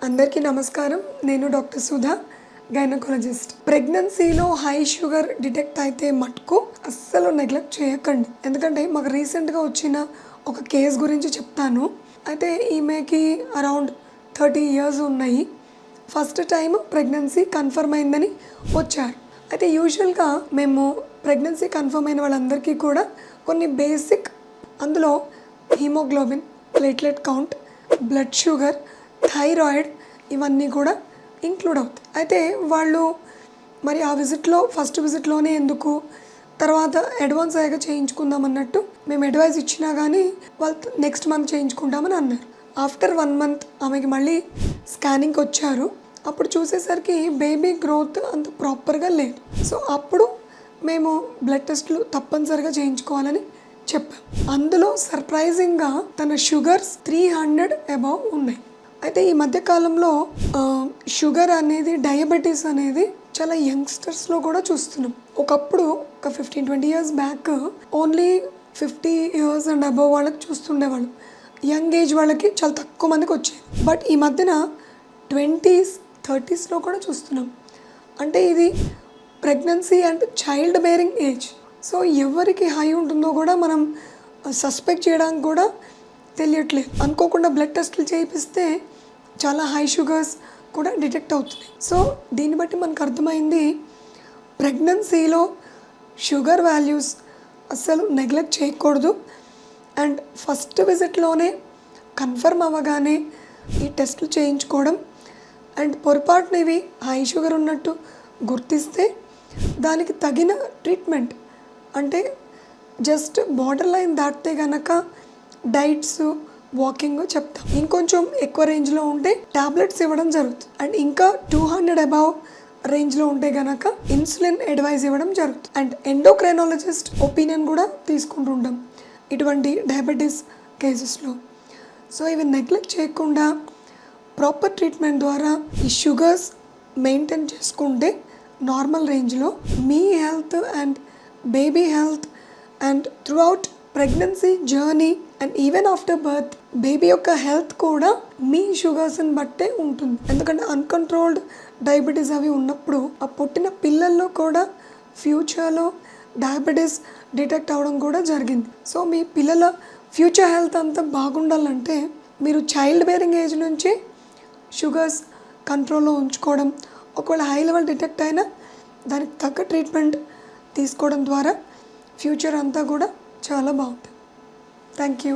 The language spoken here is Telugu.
అందరికీ నమస్కారం. నేను డాక్టర్ సుధా, గైనకాలజిస్ట్. ప్రెగ్నెన్సీలో హై షుగర్ డిటెక్ట్ అయితే మటుకు అస్సలు నెగ్లెక్ట్ చేయకండి. ఎందుకంటే మాకు రీసెంట్గా వచ్చిన ఒక కేస్ గురించి చెప్తాను. అయితే ఈమెకి అరౌండ్ 30 years ఉన్నాయి. ఫస్ట్ టైం ప్రెగ్నెన్సీ కన్ఫర్మ్ అయిందని వచ్చారు. అయితే యూజువల్గా మేము ప్రెగ్నెన్సీ కన్ఫర్మ్ అయిన వాళ్ళందరికీ కూడా కొన్ని బేసిక్, అందులో haemoglobin, platelet count, blood sugar, thyroid ఇవన్నీ కూడా ఇంక్లూడ్ అవుతాయి. అయితే వాళ్ళు మరి ఆ విజిట్లో ఫస్ట్ విజిట్లోనే ఎందుకు, తర్వాత అడ్వాన్స్ అయ్యాక చేయించుకుందాం అన్నట్టు మేము అడ్వైస్ ఇచ్చినా కానీ వాళ్ళు నెక్స్ట్ మంత్ చేయించుకుంటామని అన్నారు. ఆఫ్టర్ 1 month ఆమెకి మళ్ళీ స్కానింగ్కి వచ్చారు. అప్పుడు చూసేసరికి బేబీ గ్రోత్ అంత ప్రాపర్గా లేదు. సో అప్పుడు మేము బ్లడ్ టెస్ట్లు తప్పనిసరిగా చేయించుకోవాలని చెప్పాం. అందులో సర్ప్రైజింగ్గా తన షుగర్స్ 300 above ఉన్నాయి. అయితే ఈ మధ్యకాలంలో షుగర్ అనేది, డయాబెటీస్ అనేది చాలా యంగ్స్టర్స్లో కూడా చూస్తున్నాం. ఒకప్పుడు ఒక 15-20 years back only 50 years and above వాళ్ళకి చూస్తుండేవాళ్ళు. యంగ్ ఏజ్ వాళ్ళకి చాలా తక్కువ మందికి వచ్చేది. బట్ ఈ మధ్యన 20s, 30sలో కూడా చూస్తున్నాం. అంటే ఇది pregnancy and child bearing age. So ఎవరికి హై ఉంటుందో కూడా మనం సస్పెక్ట్ చేయడానికి కూడా తెలియట్లేదు. అనుకోకుండా బ్లడ్ టెస్టులు చేయిస్తే చాలా హై షుగర్స్ కూడా డిటెక్ట్ అవుతున్నాయి. సో దీన్ని బట్టి మనకు అర్థమైంది, ప్రెగ్నెన్సీలో షుగర్ వాల్యూస్ అస్సలు నెగ్లెక్ట్ చేయకూడదు. అండ్ ఫస్ట్ విజిట్లోనే కన్ఫర్మ్ అవ్వగానే ఈ టెస్టులు చేయించుకోవడం, అండ్ పొరపాటున ఇవి హై షుగర్ ఉన్నట్టు గుర్తిస్తే దానికి తగిన ట్రీట్మెంట్, అంటే జస్ట్ బార్డర్ లైన్ దాటితే కనుక డైట్స్, వాకింగ్ చెప్తాం. ఇంకొంచెం ఎక్కువ రేంజ్లో ఉంటే టాబ్లెట్స్ ఇవ్వడం జరుగుతుంది. అండ్ ఇంకా 200 above రేంజ్లో ఉంటే కనుక ఇన్సులిన్ అడ్వైజ్ ఇవ్వడం జరుగుతుంది. అండ్ ఎండోక్రైనాలజిస్ట్ ఒపీనియన్ కూడా తీసుకుంటుంటాం ఇటువంటి డయాబెటీస్ కేసెస్లో. సో ఇవి నెగ్లెక్ట్ చేయకుండా ప్రాపర్ ట్రీట్మెంట్ ద్వారా ఈ షుగర్స్ మెయింటైన్ చేసుకుంటే నార్మల్ రేంజ్లో మీ health and baby health and throughout pregnancy journey and even after birth baby యొక్క హెల్త్ కూడా మీ షుగర్స్ని బట్టే ఉంటుంది. ఎందుకంటే అన్కంట్రోల్డ్ డయాబెటీస్ అవి ఉన్నప్పుడు ఆ పుట్టిన పిల్లల్లో కూడా ఫ్యూచర్లో డయాబెటీస్ డిటెక్ట్ అవ్వడం కూడా జరిగింది. సో మీ పిల్లల ఫ్యూచర్ హెల్త్ అంతా బాగుండాలంటే మీరు చైల్డ్ బేరింగ్ ఏజ్ నుంచి షుగర్స్ కంట్రోల్లో ఉంచుకోవడం, ఒకవేళ హై లెవెల్ డిటెక్ట్ అయినా దానికి తగ్గ ట్రీట్మెంట్ తీసుకోవడం ద్వారా ఫ్యూచర్ అంతా కూడా చాలా బాగుంటుంది. Thank you.